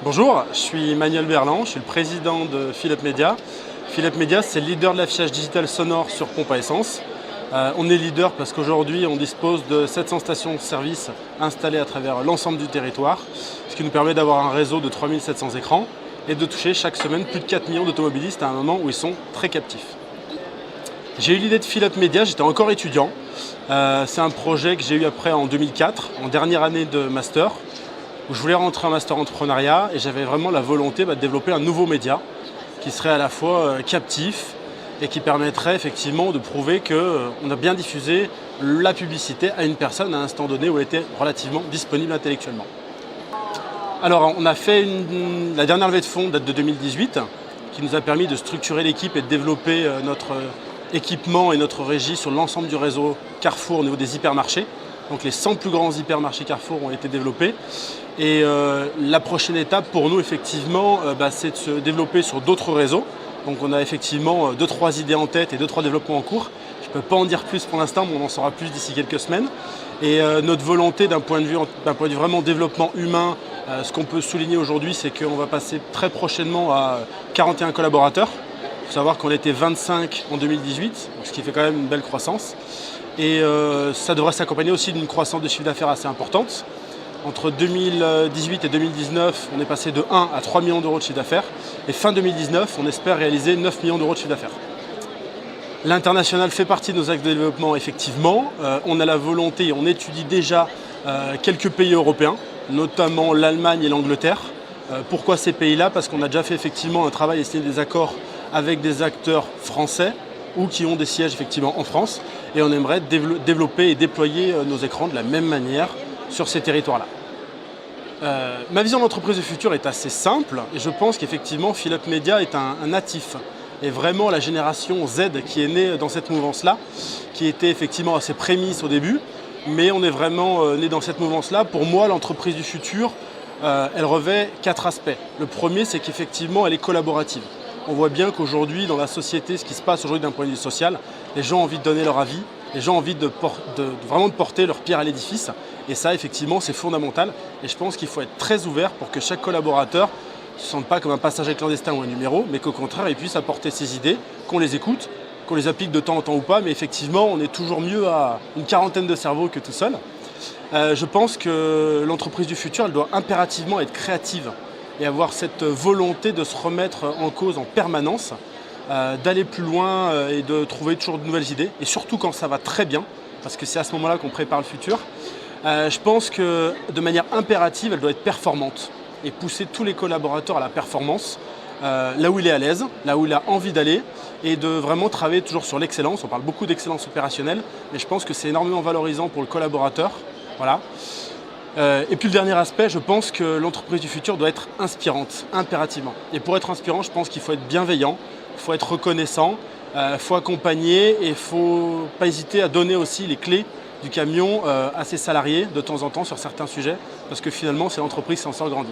Bonjour, je suis Manuel Berland, je suis le président de Philips Media. Philips Media, c'est le leader de l'affichage digital sonore sur pompe à essence. On est leader parce qu'aujourd'hui, on dispose de 700 stations-service installées à travers l'ensemble du territoire, ce qui nous permet d'avoir un réseau de 3700 écrans et de toucher chaque semaine plus de 4 millions d'automobilistes à un moment où ils sont très captifs. J'ai eu l'idée de Philips Media, j'étais encore étudiant. C'est un projet que j'ai eu après en 2004, en dernière année de master, où je voulais rentrer en master entrepreneuriat et j'avais vraiment la volonté de développer un nouveau média qui serait à la fois captif et qui permettrait effectivement de prouver qu'on a bien diffusé la publicité à une personne à un instant donné où elle était relativement disponible intellectuellement. Alors on a fait la dernière levée de fonds date de 2018 qui nous a permis de structurer l'équipe et de développer notre équipement et notre régie sur l'ensemble du réseau Carrefour au niveau des hypermarchés. Donc les 100 plus grands hypermarchés Carrefour ont été développés. Et la prochaine étape pour nous, effectivement, c'est de se développer sur d'autres réseaux. Donc on a effectivement 2-3 idées en tête et 2-3 développements en cours. Je ne peux pas en dire plus pour l'instant, mais on en saura plus d'ici quelques semaines. Et notre volonté d'un point de vue vraiment développement humain, ce qu'on peut souligner aujourd'hui, c'est qu'on va passer très prochainement à 41 collaborateurs. Il faut savoir qu'on était 25 en 2018, ce qui fait quand même une belle croissance. Et ça devrait s'accompagner aussi d'une croissance de chiffre d'affaires assez importante. Entre 2018 et 2019, on est passé de 1 à 3 millions d'euros de chiffre d'affaires. Et fin 2019, on espère réaliser 9 millions d'euros de chiffre d'affaires. L'international fait partie de nos axes de développement, effectivement. On a la volonté, on étudie déjà quelques pays européens, notamment l'Allemagne et l'Angleterre. Pourquoi ces pays-là? Parce qu'on a déjà fait effectivement un travail et signé des accords avec des acteurs français ou qui ont des sièges effectivement en France. Et on aimerait développer et déployer nos écrans de la même manière sur ces territoires-là. Ma vision d'entreprise du futur est assez simple et je pense qu'effectivement Philips Media est un natif et vraiment la génération Z qui est née dans cette mouvance-là, qui était effectivement à ses prémices au début, mais on est vraiment né dans cette mouvance-là. Pour moi, l'entreprise du futur, elle revêt 4 aspects. Le premier, c'est qu'effectivement, elle est collaborative. On voit bien qu'aujourd'hui, dans la société, ce qui se passe aujourd'hui d'un point de vue social, les gens ont envie de donner leur avis, les gens ont envie de vraiment de porter leur pierre à l'édifice. Et ça, effectivement, c'est fondamental. Et je pense qu'il faut être très ouvert pour que chaque collaborateur ne se sente pas comme un passager clandestin ou un numéro, mais qu'au contraire, il puisse apporter ses idées, qu'on les écoute, qu'on les applique de temps en temps ou pas. Mais effectivement, on est toujours mieux à une quarantaine de cerveaux que tout seul. Je pense que l'entreprise du futur, elle doit impérativement être créative et avoir cette volonté de se remettre en cause en permanence, d'aller plus loin et de trouver toujours de nouvelles idées. Et surtout quand ça va très bien, parce que c'est à ce moment-là qu'on prépare le futur. Je pense que de manière impérative, elle doit être performante et pousser tous les collaborateurs à la performance, là où il est à l'aise, là où il a envie d'aller, et de vraiment travailler toujours sur l'excellence. On parle beaucoup d'excellence opérationnelle, mais je pense que c'est énormément valorisant pour le collaborateur. Voilà. Et puis le dernier aspect, je pense que l'entreprise du futur doit être inspirante, impérativement. Et pour être inspirant, je pense qu'il faut être bienveillant, il faut être reconnaissant, il faut accompagner et il ne faut pas hésiter à donner aussi les clés du camion à ses salariés de temps en temps sur certains sujets, parce que finalement c'est l'entreprise qui s'en sort grandie.